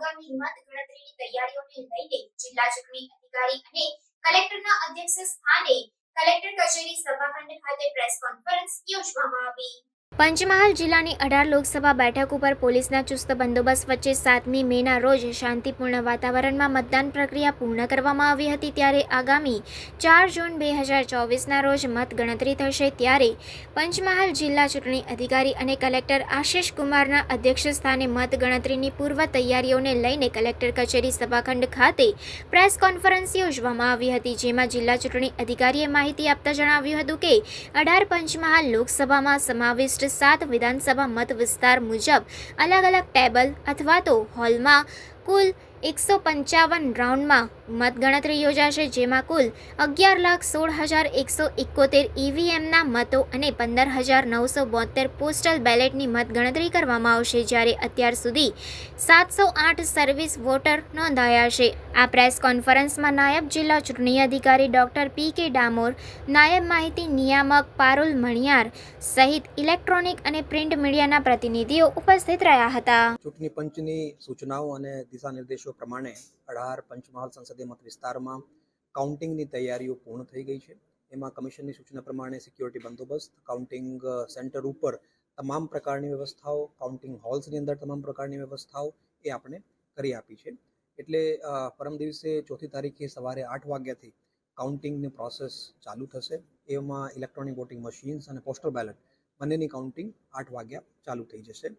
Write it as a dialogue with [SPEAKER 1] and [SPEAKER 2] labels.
[SPEAKER 1] આગામી મતગણતરીની તૈયારીઓને લઈને જિલ્લા ચૂંટણી અધિકારી અને કલેક્ટરના અધ્યક્ષ સ્થાને કલેક્ટર કચેરી સભાખંડ ખાતે પ્રેસ કોન્ફરન્સ યોજવામાં આવી। પંચમહાલ જિલ્લાની 18 લોકસભા બેઠક ઉપર પોલીસના ચુસ્ત બંદોબસ્ત વચ્ચે 7મી મેના રોજ શાંતિપૂર્ણ વાતાવરણમાં મતદાન પ્રક્રિયા પૂર્ણ કરવામાં આવી હતી। ત્યારે આગામી 4 જૂન 2024ના રોજ મતગણતરી થશે। ત્યારે પંચમહાલ જિલ્લા ચૂંટણી અધિકારી અને કલેક્ટર આશિષ કુમારના અધ્યક્ષસ્થાને મતગણતરીની પૂર્વ તૈયારીઓને લઈને કલેક્ટર કચેરી સભાખંડ ખાતે પ્રેસ કોન્ફરન્સ યોજવામાં આવી હતી, જેમાં જિલ્લા ચૂંટણી અધિકારીએ માહિતી આપતા જણાવ્યું હતું કે 18 પંચમહાલ લોકસભામાં સમાવિષ્ટ 7 વિધાનસભા મત વિસ્તાર મુજબ અલગ અલગ ટેબલ અથવા તો હોલમાં કુલ 155 રાઉન્ડમાં મતગણતરી યોજાશે, જેમાં કુલ 11,16,171 ઈવીએમના મતો અને 15,972 પોસ્ટલ બેલેટની મતગણતરી કરવામાં આવશે। જ્યારે અત્યાર સુધી 708 સર્વિસ વોટર નોંધાયા છે। આ પ્રેસ કોન્ફરન્સમાં નાયબ જિલ્લા ચૂંટણી અધિકારી ડોક્ટર પી.કે. ડામોર, નાયબ માહિતી નિયામક પારુલ મણિયાર સહિત ઇલેક્ટ્રોનિક અને પ્રિન્ટ મીડિયાના પ્રતિનિધિઓ ઉપસ્થિત રહ્યા હતા।
[SPEAKER 2] ચૂંટણી પંચની સૂચનાઓ અને દિશા નિર્દેશો પ્રમાણે 18 પંચમહાલ સંસદીય મત વિસ્તારમાં કાઉન્ટિંગની તૈયારીઓ પૂર્ણ થઈ ગઈ છે। એમાં કમિશનની સૂચના પ્રમાણે સિક્યોરિટી બંદોબસ્ત, કાઉન્ટિંગ સેન્ટર ઉપર તમામ પ્રકારની વ્યવસ્થાઓ, કાઉન્ટિંગ હોલ્સની અંદર તમામ પ્રકારની વ્યવસ્થાઓ એ આપણે કરી આપી છે। એટલે પરમ દિવસે 4મી તારીખે સવારે 8 વાગ્યાથી કાઉન્ટિંગની પ્રોસેસ ચાલુ થશે। એમાં ઇલેક્ટ્રોનિક વોટિંગ મશીન્સ અને પોસ્ટલ બેલેટ બંનેની કાઉન્ટિંગ 8 વાગ્યા ચાલુ થઈ જશે।